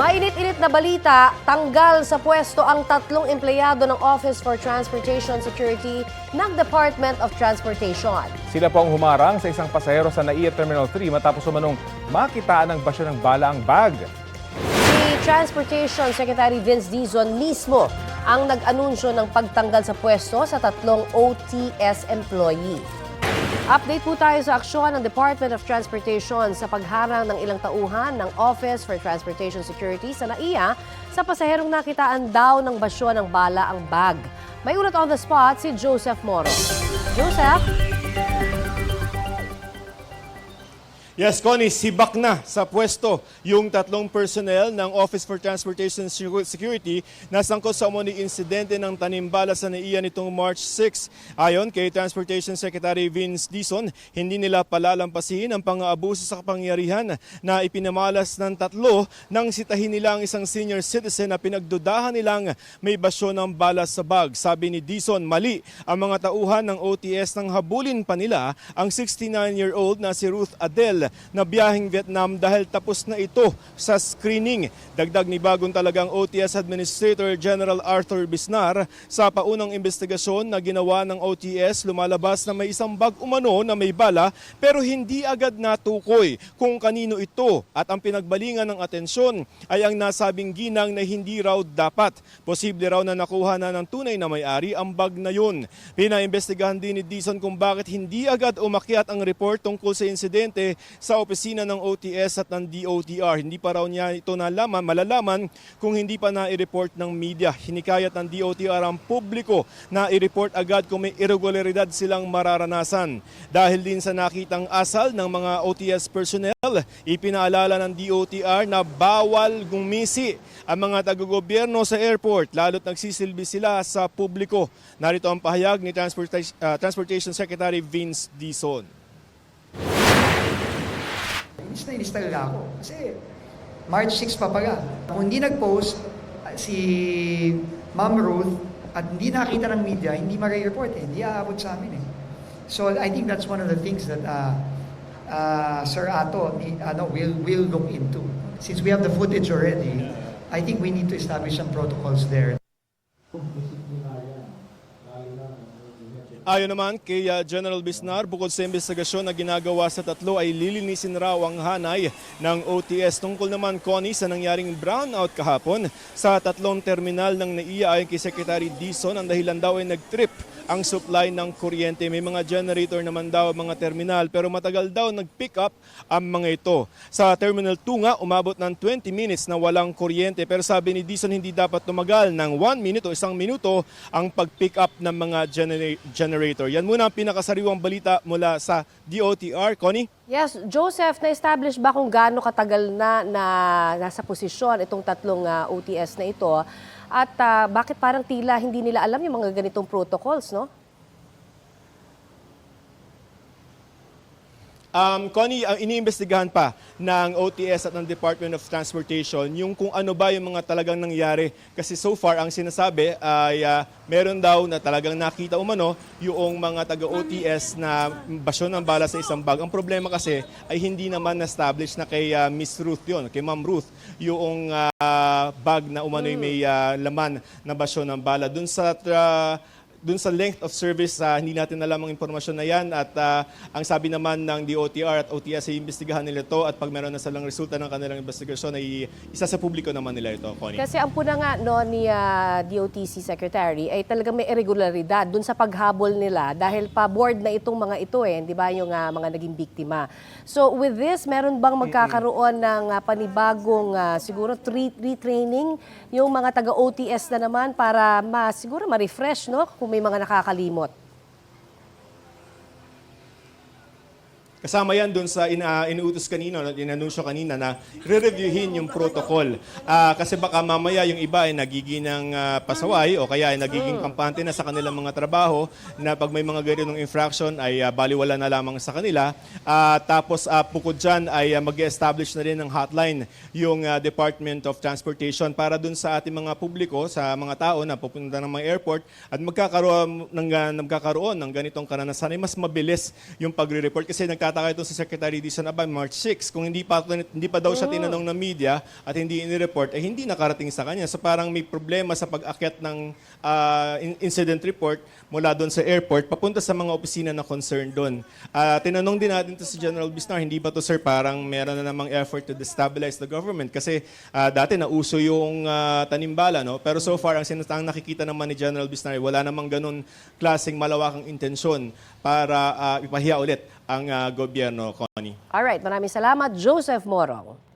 Mainit-init na balita, tanggal sa pwesto ang 3 empleyado ng Office for Transportation Security ng Department of Transportation. Sila po ang humarang sa isang pasahero sa NAIA Terminal 3 matapos umanong makitaan ng basyo ng bala ang bag. Si Transportation Secretary Vince Dizon mismo ang nag-anunsyo ng pagtanggal sa pwesto sa 3 OTS employee. Update po tayo sa aksyon ng Department of Transportation sa pagharang ng ilang tauhan ng Office for Transportation Security sa NAIA sa pasaherong nakitaan daw ng basyo ng bala ang bag. May ulat on the spot si Joseph Moro. Joseph? Yes, Connie, sibak na sa pwesto yung 3 personnel ng Office for Transportation Security na sangkot sa umuning insidente ng tanimbala sa NAIA nitong March 6. Ayon kay Transportation Secretary Vince Dizon, hindi nila palalampasin ang pang-aabuso sa kapangyarihan na ipinamalas ng 3 nang sitahin nila ang isang senior citizen na pinagdudahan nilang may basyo ng bala sa bag. Sabi ni Dizon, mali ang mga tauhan ng OTS nang habulin pa nila ang 69-year-old na si Ruth Adele na biyaheng Vietnam dahil tapos na ito sa screening. Dagdag ni bagong talagang OTS Administrator General Arthur Bisnar, sa paunang investigasyon na ginawa ng OTS, lumalabas na may isang bag umano na may bala pero hindi agad natukoy kung kanino ito at ang pinagbalingan ng atensyon ay ang nasabing ginang na hindi raw dapat. Posible raw na nakuha na ng tunay na may-ari ang bag na yun. Pinaimbestigahan din ni Dizon kung bakit hindi agad umakyat ang report tungkol sa insidente sa opisina ng OTS at ng DOTR. Hindi pa raw niya ito malalaman kung hindi pa na-i-report ng media. Hinikayat ng DOTR ang publiko na i-report agad kung may irregularidad silang mararanasan. Dahil din sa nakitang asal ng mga OTS personnel, ipinaalala ng DOTR na bawal gumisi ang mga taga-gobyerno sa airport, lalo't nagsisilbi sila sa publiko. Narito ang pahayag ni Transportation Secretary Vince Dizon. Inis talaga ako. Kasi March 6 pa pala. Kung hindi nag-post si Ma'am Ruth at hindi nakita ng media, hindi ma-report eh. Hindi aabot sa amin eh. So I think that's one of the things that Sir Ato will look into. Since we have the footage already, I think we need to establish some protocols there. Ayon naman kay General Bisnar, bukod sa investigasyon na ginagawa sa 3 ay lilinisin raw ang hanay ng OTS. Tungkol naman, Connie, sa nangyaring brownout kahapon sa 3 terminal ng NAIA, ayon kay Secretary Dizon, ang dahilan daw ay nag-trip ang supply ng kuryente. May mga generator naman daw mga terminal pero matagal daw nag-pick up ang mga ito. Sa Terminal 2 nga, umabot ng 20 minutes na walang kuryente pero sabi ni Dizon hindi dapat tumagal ng 1 minute o 1 minuto ang pag-pick up ng mga generator. Yan muna ang pinakasariwang balita mula sa DOTR. Connie? Yes, Joseph, na-establish ba kung gaano katagal na nasa posisyon itong 3 OTS na ito? At bakit parang tila hindi nila alam yung mga ganitong protocols, no? Connie, ang iniimbestigahan pa ng OTS at ng Department of Transportation yung kung ano ba yung mga talagang nangyari. Kasi so far, ang sinasabi ay meron daw na talagang nakita umano yung mga taga-OTS na basyo ng bala sa isang bag. Ang problema kasi ay hindi naman na-establish na kay Miss Ruth yun, kay Ma'am Ruth, yung bag na umano'y may laman na basyo ng bala. Dun sa length of service, hindi natin alam ang impormasyon na yan at ang sabi naman ng DOTR at OTS ay imbestigahan nila ito at pag meron na silang resulta ng kanilang investigasyon ay isa sa publiko naman nila ito, Connie. Kasi ang puna nga no, ni DOTC Secretary ay talagang may irregularidad dun sa paghabol nila dahil pa-board na itong mga ito di ba, yung mga naging biktima. So with this, meron bang magkakaroon ng panibagong siguro retraining yung mga taga-OTS na naman para siguro ma-refresh, no? Kung may mga nakakalimot. Kasama yan doon sa inuutos kanina, inanunsyo kanina na re-reviewin yung protocol. Kasi baka mamaya yung iba ay nagiging ng pasaway o kaya ay nagiging kampante na sa kanilang mga trabaho na pag may mga ganitong infraction ay baliwala na lamang sa kanila. Tapos bukod dyan ay mag-establish na rin ng hotline yung Department of Transportation para doon sa ating mga publiko, sa mga tao na pupunta ng mga airport at magkakaroon ng ganitong karanasan ay mas mabilis yung pagre-report kasi nagtataka itong si Secretary Dizon Abay, March 6, kung hindi pa daw siya tinanong ng media at hindi inireport, hindi nakarating sa kanya. So parang may problema sa pag-akyat ng incident report mula doon sa airport papunta sa mga opisina na concerned doon. Tinanong din natin to si General Bisnar, hindi ba to sir parang meron na namang effort to destabilize the government? Kasi dati nauso yung tanimbala, no? Pero so far, ang nakikita naman ni General Bisnar, wala namang ganun klaseng malawakang intensyon para ipahiya ulit ang gobyerno, Connie. Alright, maraming salamat, Joseph Morong.